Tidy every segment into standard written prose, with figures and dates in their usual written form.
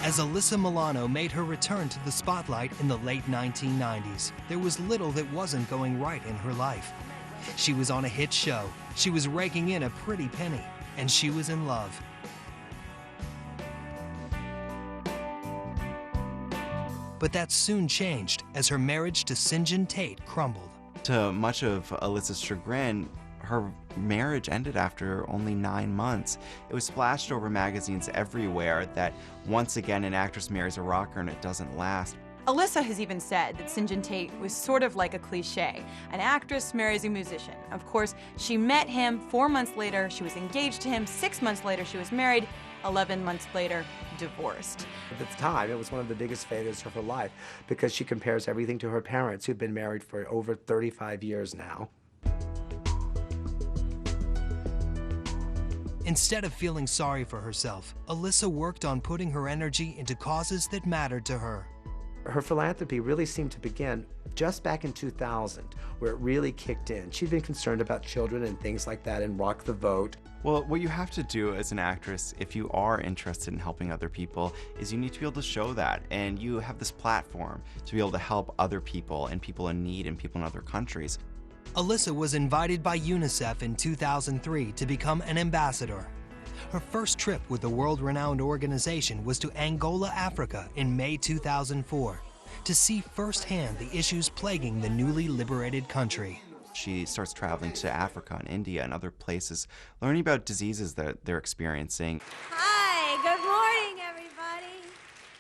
As Alyssa Milano made her return to the spotlight in the late 1990s, there was little that wasn't going right in her life. She was on a hit show, she was raking in a pretty penny, and she was in love. But that soon changed as her marriage to St. John Tate crumbled. To much of Alyssa's chagrin, her marriage ended after only 9 months. It was splashed over magazines everywhere that once again an actress marries a rocker and it doesn't last. Alyssa has even said that St. John Tate was sort of like a cliche. An actress marries a musician. Of course, she met him 4 months later, she was engaged to him, 6 months later she was married, 11 months later, divorced. At the time, it was one of the biggest failures of her life because she compares everything to her parents, who've been married for over 35 years now. Instead of feeling sorry for herself, Alyssa worked on putting her energy into causes that mattered to her. Her philanthropy really seemed to begin just back in 2000, where it really kicked in. She'd been concerned about children and things like that and Rock the Vote. Well, what you have to do as an actress, if you are interested in helping other people, is you need to be able to show that. And you have this platform to be able to help other people and people in need and people in other countries. Alyssa was invited by UNICEF in 2003 to become an ambassador. Her first trip with the world-renowned organization was to Angola, Africa in May 2004 to see firsthand the issues plaguing the newly liberated country. She starts traveling to Africa and India and other places, learning about diseases that they're experiencing. Hi, good morning, everybody.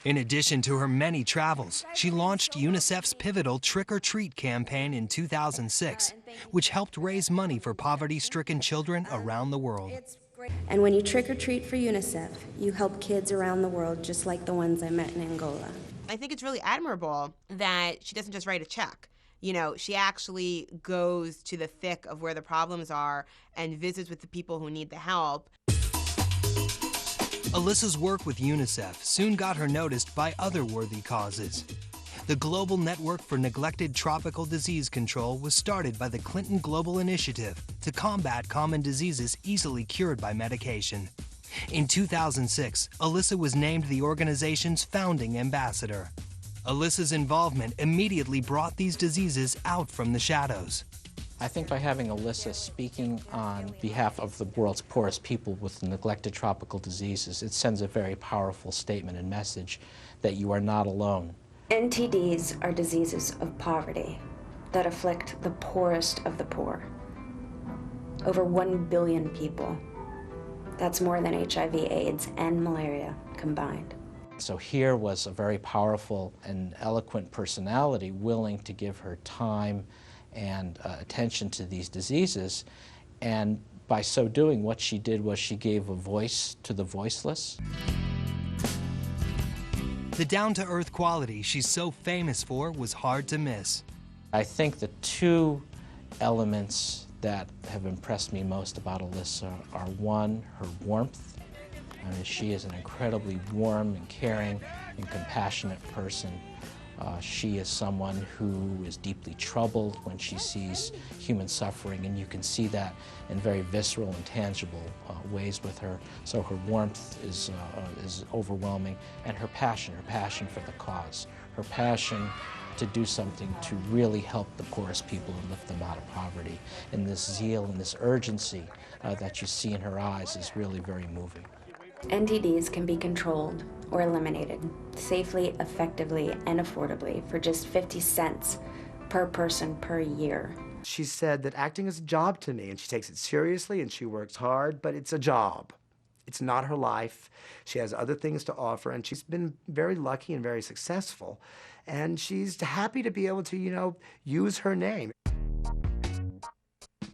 In addition to her many travels, she launched UNICEF's pivotal Trick or Treat campaign in 2006, which helped raise money for poverty-stricken children around the world. And when you trick or treat for UNICEF, you help kids around the world just like the ones I met in Angola. I think it's really admirable that she doesn't just write a check. You know, she actually goes to the thick of where the problems are and visits with the people who need the help. Alyssa's work with UNICEF soon got her noticed by other worthy causes. The Global Network for Neglected Tropical Disease Control was started by the Clinton Global Initiative to combat common diseases easily cured by medication. In 2006, Alyssa was named the organization's founding ambassador. Alyssa's involvement immediately brought these diseases out from the shadows. I think by having Alyssa speaking on behalf of the world's poorest people with neglected tropical diseases, it sends a very powerful statement and message that you are not alone. NTDs are diseases of poverty that afflict the poorest of the poor. Over 1 billion people. That's more than HIV, AIDS, and malaria combined. So here was a very powerful and eloquent personality willing to give her time and attention to these diseases. And by so doing, what she did was she gave a voice to the voiceless. The down-to-earth quality she's so famous for was hard to miss. I think the two elements that have impressed me most about Alyssa are, one, her warmth. I mean, she is an incredibly warm and caring and compassionate person. She is someone who is deeply troubled when she sees human suffering, and you can see that in very visceral and tangible ways with her. So her warmth is overwhelming, and her passion for the cause, her passion to do something to really help the poorest people and lift them out of poverty. And this zeal and this urgency that you see in her eyes is really very moving. NTDs can be controlled or eliminated safely, effectively, and affordably for just 50 cents per person per year. She said that acting is a job to me, and she takes it seriously and she works hard, but it's a job. It's not her life. She has other things to offer, and she's been very lucky and very successful. And she's happy to be able to, use her name.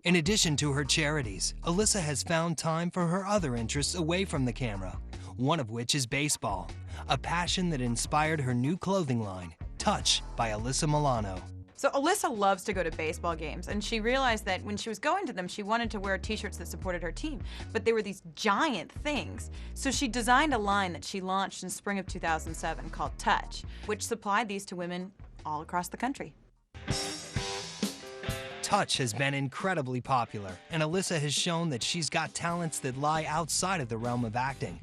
In addition to her charities, Alyssa has found time for her other interests away from the camera, one of which is baseball, a passion that inspired her new clothing line, Touch by Alyssa Milano. So Alyssa loves to go to baseball games, and she realized that when she was going to them, she wanted to wear t-shirts that supported her team, but they were these giant things. So she designed a line that she launched in spring of 2007 called Touch, which supplied these to women all across the country. Touch has been incredibly popular, and Alyssa has shown that she's got talents that lie outside of the realm of acting.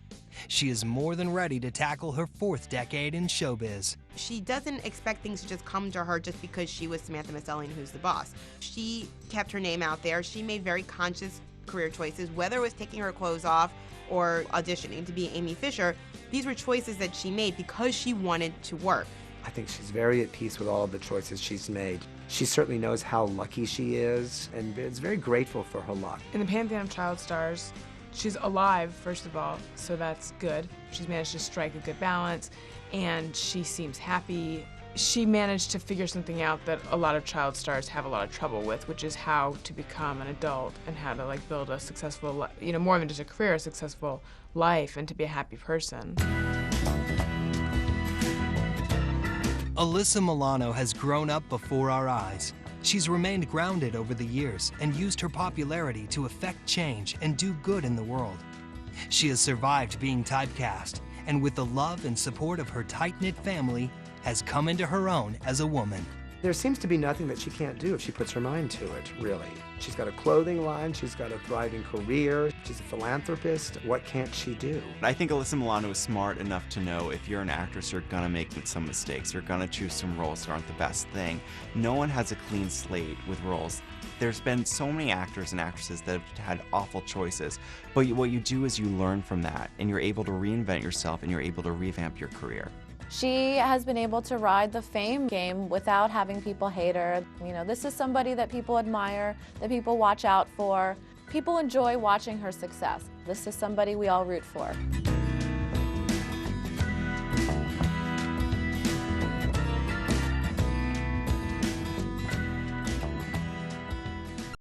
She is more than ready to tackle her 4th decade in showbiz. She doesn't expect things to just come to her just because she was Samantha Maselli and Who's the Boss. She kept her name out there. She made very conscious career choices, whether it was taking her clothes off or auditioning to be Amy Fisher. These were choices that she made because she wanted to work. I think she's very at peace with all of the choices she's made. She certainly knows how lucky she is and is very grateful for her luck. In the pantheon of child stars, she's alive, first of all, so that's good. She's managed to strike a good balance, and she seems happy. She managed to figure something out that a lot of child stars have a lot of trouble with, which is how to become an adult and how to build a successful, more than just a career, a successful life, and to be a happy person. Alyssa Milano has grown up before our eyes. She's remained grounded over the years and used her popularity to effect change and do good in the world. She has survived being typecast, and with the love and support of her tight-knit family, has come into her own as a woman. There seems to be nothing that she can't do if she puts her mind to it, really. She's got a clothing line, she's got a thriving career, she's a philanthropist. What can't she do? I think Alyssa Milano is smart enough to know if you're an actress, you're gonna make some mistakes. You're gonna choose some roles that aren't the best thing. No one has a clean slate with roles. There's been so many actors and actresses that have had awful choices, but what you do is you learn from that, and you're able to reinvent yourself, and you're able to revamp your career. She has been able to ride the fame game without having people hate her. This is somebody that people admire, that people watch out for. People enjoy watching her success. This is somebody we all root for.